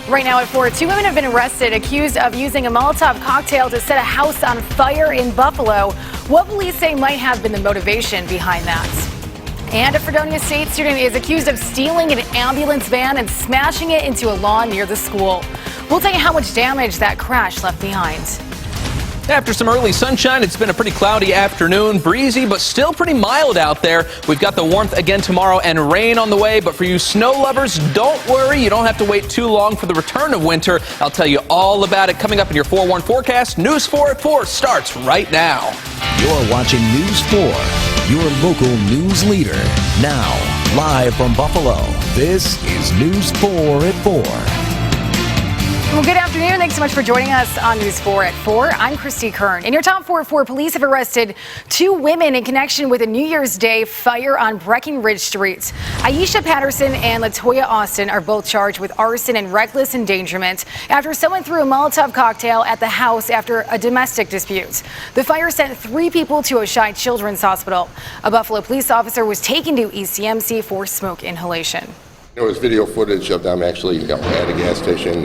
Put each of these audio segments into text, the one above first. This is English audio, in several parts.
Right now at 4, 2 women have been arrested accused of using a Molotov cocktail to set a house on fire in Buffalo. What police say might have been the motivation behind that. And a Fredonia State student is accused of stealing an ambulance van and smashing it into a lawn near the school. We'll tell you how much damage that crash left behind. After some early sunshine, it's been a pretty cloudy afternoon, breezy, but still pretty mild out there. We've got the warmth again tomorrow and rain on the way, but for you snow lovers, don't worry. You don't have to wait too long for the return of winter. I'll tell you all about it coming up in your 4-1 forecast. News 4 at 4 starts right now. You're watching News 4, your local news leader. Now, live from Buffalo, this is News 4 at 4. Well, good afternoon. Thanks so much for joining us on News 4 at 4. I'm Christy Kern. In your top 4 at 4, police have arrested 2 women in connection with a New Year's Day fire on Breckenridge Street. Aisha Patterson and Latoya Austin are both charged with arson and reckless endangerment after someone threw a Molotov cocktail at the house after a domestic dispute. The fire sent 3 people to Oishei Children's Hospital. A Buffalo police officer was taken to ECMC for smoke inhalation. There was video footage of them actually at a gas station,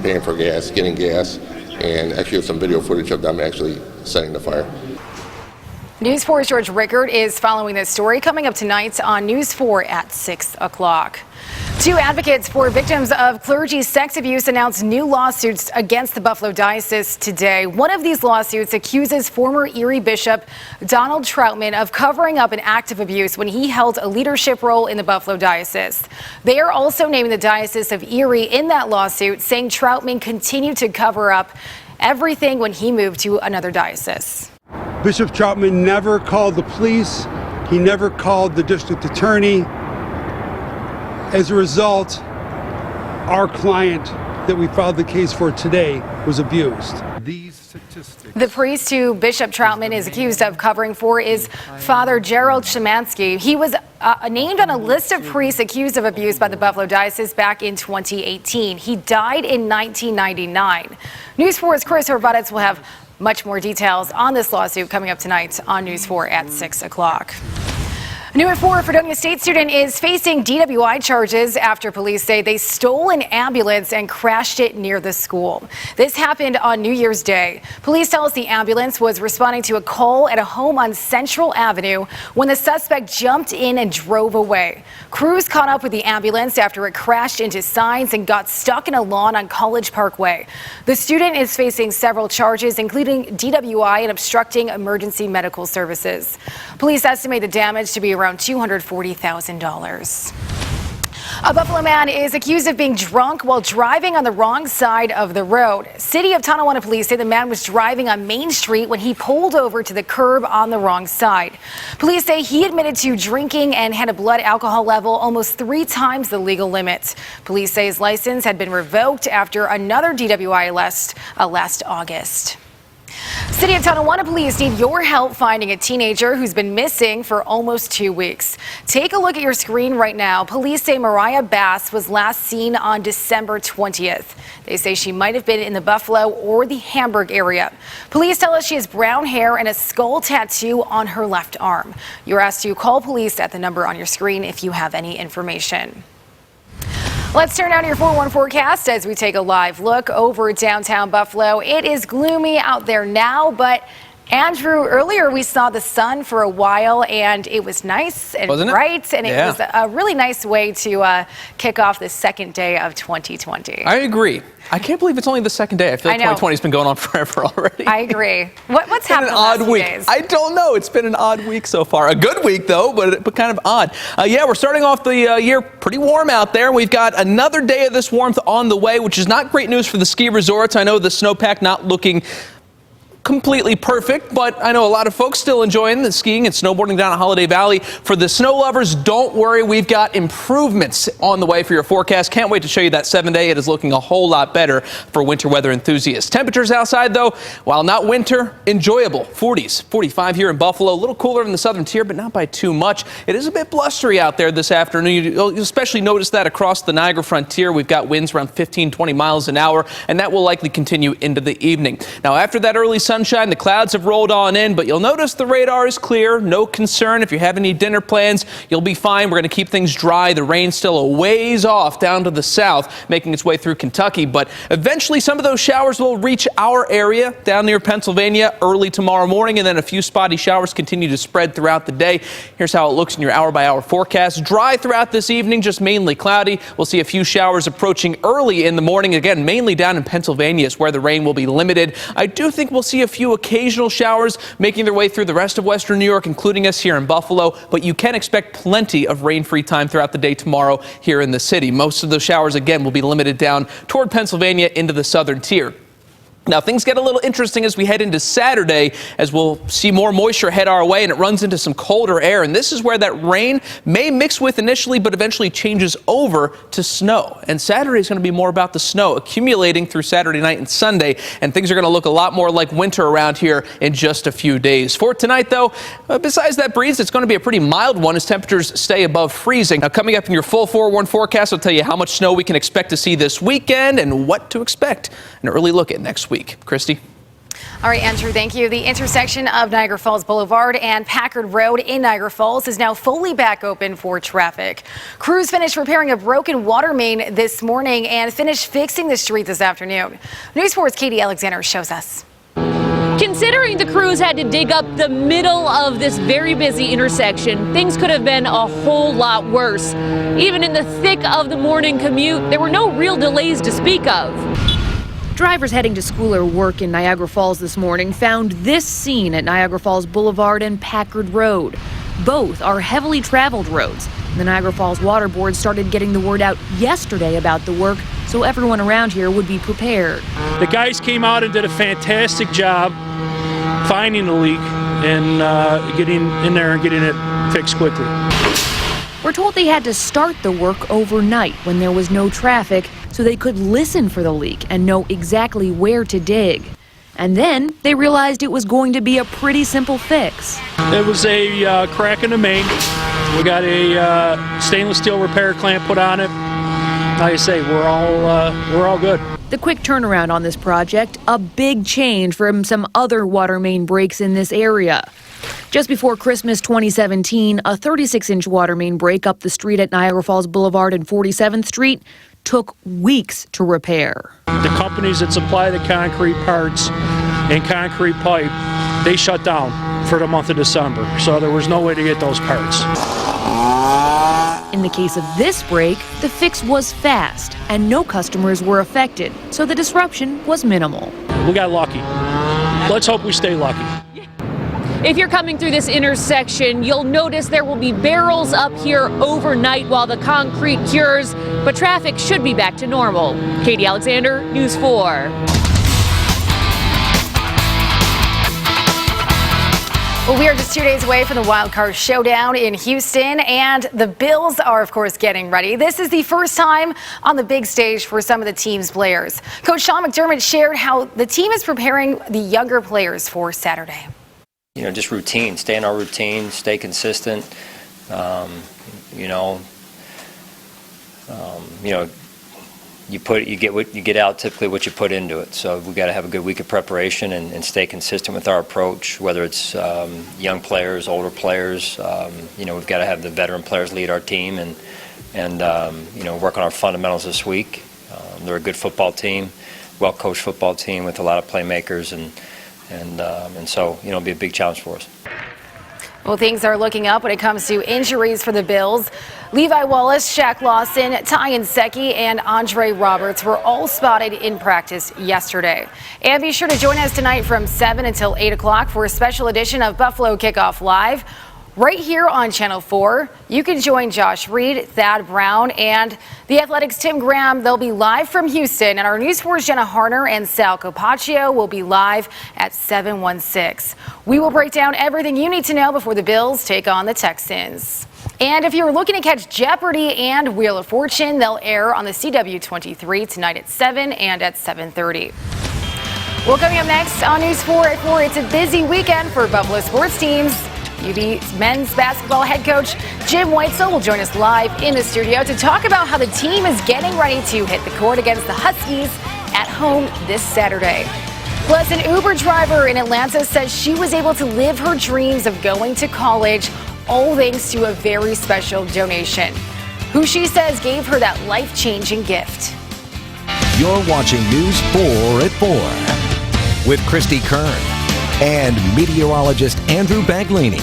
paying for gas, getting gas, and actually some video footage of them actually setting the fire. News 4's George Rickard is following this story coming up tonight on News 4 at 6 o'clock. 2 advocates for victims of clergy sex abuse announced new lawsuits against the Buffalo Diocese today. One of these lawsuits accuses former Erie Bishop Donald Troutman of covering up an act of abuse when he held a leadership role in the Buffalo Diocese. They are also naming the Diocese of Erie in that lawsuit, saying Troutman continued to cover up everything when he moved to another diocese. Bishop Troutman never called the police. He never called the district attorney. As a result, our client that we filed the case for today was abused. The priest who Bishop Troutman is accused of covering for is Father Gerald Szymanski. He was named on a list of priests accused of abuse by the Buffalo Diocese back in 2018. He died in 1999. News 4's Chris Horvatitz will have much more details on this lawsuit coming up tonight on News 4 at 6 o'clock. New at 4, a Fredonia State student is facing DWI charges after police say they stole an ambulance and crashed it near the school. This happened on New Year's Day. Police tell us the ambulance was responding to a call at a home on Central Avenue when the suspect jumped in and drove away. Crews caught up with the ambulance after it crashed into signs and got stuck in a lawn on College Parkway. The student is facing several charges, including DWI and obstructing emergency medical services. Police estimate the damage to be around $240,000. A Buffalo man is accused of being drunk while driving on the wrong side of the road. City of Tonawanda police say the man was driving on Main Street when he pulled over to the curb on the wrong side. Police say he admitted to drinking and had a blood alcohol level almost 3 times the legal limit. Police say his license had been revoked after another DWI last August. City of Tonawanda police need your help finding a teenager who's been missing for almost 2 weeks. Take a look at your screen right now. Police say Mariah Bass was last seen on December 20th. They say she might have been in the Buffalo or the Hamburg area. Police tell us she has brown hair and a skull tattoo on her left arm. You're asked to call police at the number on your screen if you have any information. Let's turn now to your 4-1 forecast as we take a live look over downtown Buffalo. It is gloomy out there now, but Andrew, earlier we saw the sun for a while and it was nice and bright, and it was a really nice way to kick off the second day of 2020. I agree. I can't believe it's only the second day. I feel like 2020 has been going on forever already. I agree. What's happened? An odd week. Days? I don't know. It's been an odd week so far. A good week though, but kind of odd. Yeah, we're starting off the year pretty warm out there. We've got another day of this warmth on the way, which is not great news for the ski resorts. I know the snowpack not looking completely perfect, but I know a lot of folks still enjoying the skiing and snowboarding down at Holiday Valley. For the snow lovers, don't worry, we've got improvements on the way for your forecast. Can't wait to show you that 7-day. It is looking a whole lot better for winter weather enthusiasts. Temperatures outside, though, while not winter, enjoyable. 40s, 45 here in Buffalo. A little cooler in the southern tier, but not by too much. It is a bit blustery out there this afternoon. You'll especially notice that across the Niagara frontier. We've got winds around 15, 20 miles an hour, and that will likely continue into the evening. Now, after that early sunshine. The clouds have rolled on in, but you'll notice the radar is clear. No concern. If you have any dinner plans, you'll be fine. We're going to keep things dry. The rain's still a ways off down to the south, making its way through Kentucky. But eventually, some of those showers will reach our area down near Pennsylvania early tomorrow morning, and then a few spotty showers continue to spread throughout the day. Here's how it looks in your hour-by-hour forecast. Dry throughout this evening, just mainly cloudy. We'll see a few showers approaching early in the morning. Again, mainly down in Pennsylvania is where the rain will be limited. I do think we'll see a few occasional showers making their way through the rest of western New York, including us here in Buffalo, but you can expect plenty of rain-free time throughout the day tomorrow here in the city. Most of those showers, again, will be limited down toward Pennsylvania into the southern tier. Now, things get a little interesting as we head into Saturday, as we'll see more moisture head our way, and it runs into some colder air. And this is where that rain may mix with initially, but eventually changes over to snow. And Saturday is going to be more about the snow accumulating through Saturday night and Sunday. And things are going to look a lot more like winter around here in just a few days. For tonight, though, besides that breeze, it's going to be a pretty mild one as temperatures stay above freezing. Now, coming up in your full 4-1 forecast, I'll tell you how much snow we can expect to see this weekend and what to expect. An early look at next week. Christy? All right, Andrew, thank you. The intersection of Niagara Falls Boulevard and Packard Road in Niagara Falls is now fully back open for traffic. Crews finished repairing a broken water main this morning and finished fixing the street this afternoon. News 4's Katie Alexander shows us. Considering the crews had to dig up the middle of this very busy intersection, things could have been a whole lot worse. Even in the thick of the morning commute, there were no real delays to speak of. Drivers heading to school or work in Niagara Falls this morning found this scene at Niagara Falls Boulevard and Packard Road. Both are heavily traveled roads. The Niagara Falls Water Board started getting the word out yesterday about the work, so everyone around here would be prepared. The guys came out and did a fantastic job finding the leak and getting in there and getting it fixed quickly. We're told they had to start the work overnight when there was no traffic so they could listen for the leak and know exactly where to dig. And then they realized it was going to be a pretty simple fix. It was a crack in the main. We got a stainless steel repair clamp put on it. Like I say, we're all good. The quick turnaround on this project, a big change from some other water main breaks in this area. Just before Christmas 2017, a 36-inch water main break up the street at Niagara Falls Boulevard and 47th Street took weeks to repair. The companies that supply the concrete parts and concrete pipe, they shut down for the month of December, so there was no way to get those parts. In the case of this break, the fix was fast and no customers were affected, so the disruption was minimal. We got lucky. Let's hope we stay lucky. If you're coming through this intersection, you'll notice there will be barrels up here overnight while the concrete cures, but traffic should be back to normal. Katie Alexander, News 4. Well, we are just 2 days away from the Wild Card Showdown in Houston, and the Bills are, of course, getting ready. This is the first time on the big stage for some of the team's players. Coach Sean McDermott shared how the team is preparing the younger players for Saturday. You know, just routine, stay in our routine, stay consistent. You get out typically what you put into it. So we've got to have a good week of preparation and stay consistent with our approach, whether it's young players, older players. We've got to have the veteran players lead our team and work on our fundamentals this week. They're a good football team, well-coached football team with a lot of playmakers, and so it'll be a big challenge for us. Well, things are looking up when it comes to injuries for the Bills. Levi Wallace, Shaq Lawson, Tyan Secchi, and Andre Roberts were all spotted in practice yesterday. And be sure to join us tonight from 7 until 8 o'clock for a special edition of Buffalo Kickoff Live. Right here on Channel 4, you can join Josh Reed, Thad Brown, and the Athletics' Tim Graham. They'll be live from Houston, and our News 4's Jenna Harner and Sal Capaccio will be live at 7:16. We will break down everything you need to know before the Bills take on the Texans. And if you're looking to catch Jeopardy and Wheel of Fortune, they'll air on the CW23 tonight at 7 and at 7:30. Well, coming up next on News 4 at 4, it's a busy weekend for Buffalo sports teams. UB men's basketball head coach Jim Weitzel will join us live in the studio to talk about how the team is getting ready to hit the court against the Huskies at home this Saturday. Plus, an Uber driver in Atlanta says she was able to live her dreams of going to college, all thanks to a very special donation. Who she says gave her that life-changing gift. You're watching News 4 at 4 with Christy Kern and meteorologist Andrew Baglini.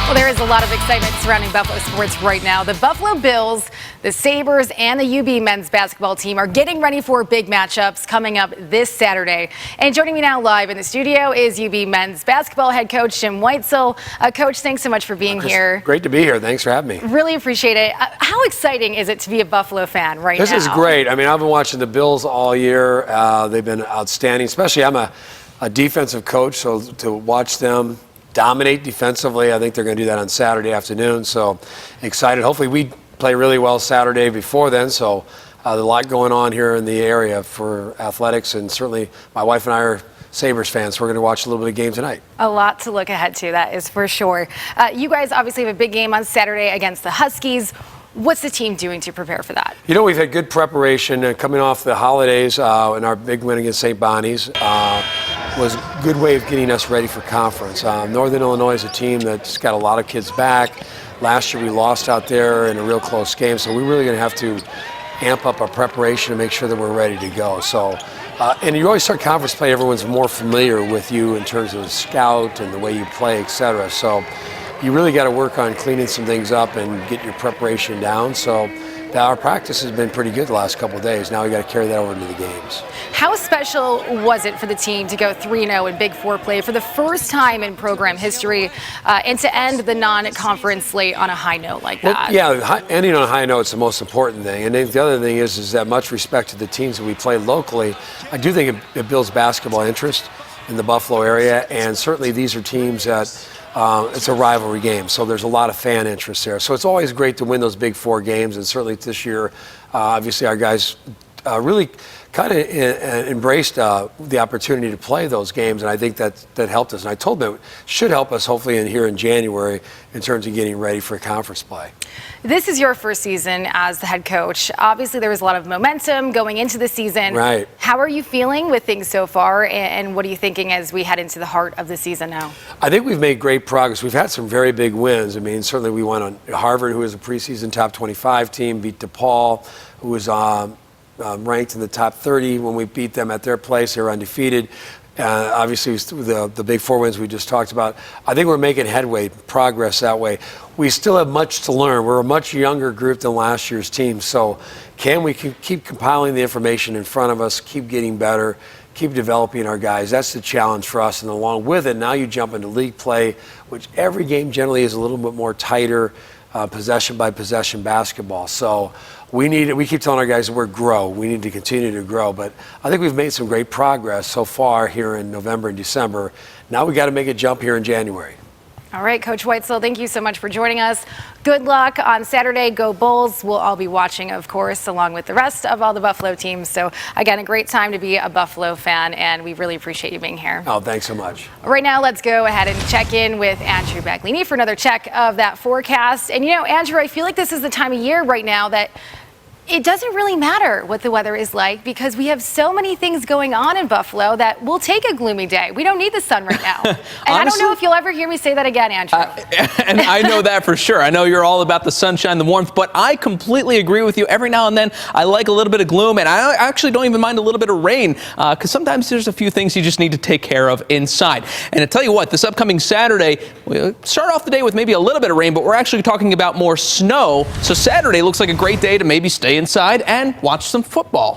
Well, there is a lot of excitement surrounding Buffalo sports right now. The Buffalo Bills, the Sabres, and the UB men's basketball team are getting ready for big matchups coming up this Saturday. And joining me now live in the studio is UB men's basketball head coach Jim Whitesell. Coach, thanks so much for being here. Great to be here. Thanks for having me. Really appreciate it. How exciting is it to be a Buffalo fan right now? This is great. I mean, I've been watching the Bills all year. They've been outstanding, especially I'm a defensive coach, so to watch them dominate defensively, I think they're going to do that on Saturday afternoon. So excited. Hopefully we play really well Saturday before then. So there's a lot going on here in the area for athletics, and certainly my wife and I are Sabres fans, so we're going to watch a little bit of game tonight. A lot to look ahead to, that is for sure. You guys obviously have a big game on Saturday against the Huskies. What's the team doing to prepare for that? You know, we've had good preparation coming off the holidays, and our big win against St. Bonnie's was a good way of getting us ready for conference. Northern Illinois is a team that's got a lot of kids back. Last year we lost out there in a real close game, so we're really going to have to amp up our preparation and make sure that we're ready to go. So, and you always start conference play, everyone's more familiar with you in terms of scout and the way you play, etc. So you really got to work on cleaning some things up and get your preparation down. So our practice has been pretty good the last couple of days. Now we got to carry that over into the games. How special was it for the team to go 3-0 in Big Four play for the first time in program history, and to end the non-conference slate on a high note like that? Well, yeah, ending on a high note is the most important thing. And then the other thing is that much respect to the teams that we play locally, I do think it builds basketball interest in the Buffalo area, and certainly these are teams that it's a rivalry game, so there's a lot of fan interest there. So it's always great to win those Big Four games, and certainly this year, obviously our guys really kind of embraced the opportunity to play those games, and I think that helped us. And I told them it should help us hopefully here in January in terms of getting ready for conference play. This is your first season as the head coach. Obviously, there was a lot of momentum going into the season. Right. How are you feeling with things so far, and what are you thinking as we head into the heart of the season now? I think we've made great progress. We've had some very big wins. I mean, certainly we won on Harvard, who was a preseason top 25 team, beat DePaul, who was ranked in the top 30 when we beat them at their place. They were undefeated. Obviously, the Big Four wins we just talked about. I think we're making headway, progress that way. We still have much to learn. We're a much younger group than last year's team. So can we keep compiling the information in front of us, keep getting better, keep developing our guys? That's the challenge for us. And along with it, now you jump into league play, which every game generally is a little bit more tighter, possession by possession basketball. So we keep telling our guys that we're grow. We need to continue to grow. But I think we've made some great progress so far here in November and December. Now we got to make a jump here in January. All right, Coach Whitesell, thank you so much for joining us. Good luck on Saturday. Go Bulls. We'll all be watching, of course, along with the rest of all the Buffalo teams. So, again, a great time to be a Buffalo fan, and we really appreciate you being here. Oh, thanks so much. Right now, let's go ahead and check in with Andrew Baglini for another check of that forecast. And, you know, Andrew, I feel like this is the time of year right now that it doesn't really matter what the weather is like, because we have so many things going on in Buffalo that we'll take a gloomy day. We don't need the sun right now. And honestly, I don't know if you'll ever hear me say that again, Andrew. And I know that for sure. I know you're all about the sunshine, the warmth, but I completely agree with you. Every now and then, I like a little bit of gloom, and I actually don't even mind a little bit of rain, because sometimes there's a few things you just need to take care of inside. And I tell you what, this upcoming Saturday, we'll start off the day with maybe a little bit of rain, but we're actually talking about more snow. So Saturday looks like a great day to maybe stay inside and watch some football.